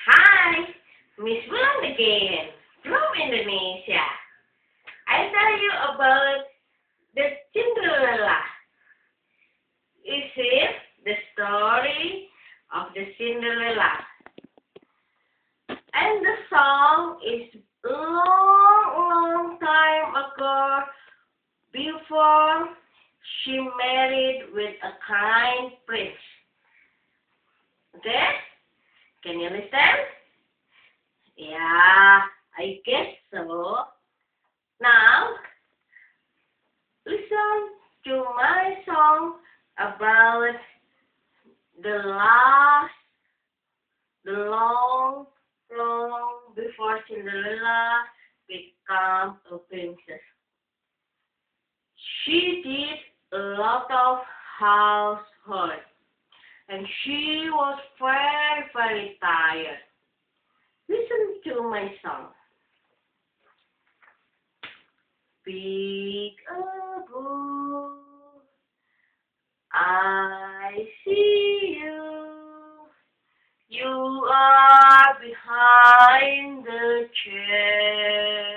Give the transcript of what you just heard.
Hi, Miss Wulan again from Indonesia. I tell you about the Cinderella. Is it the story of the Cinderella? And the song is long time ago before she married with a kind prince. Okay? Can you listen? Yeah, I guess so. Now, listen to my song about the long before Cinderella became a princess. She did a lot of housework and she was very tired. Listen to my song. Peek-a-boo, I see you. You are behind the chair.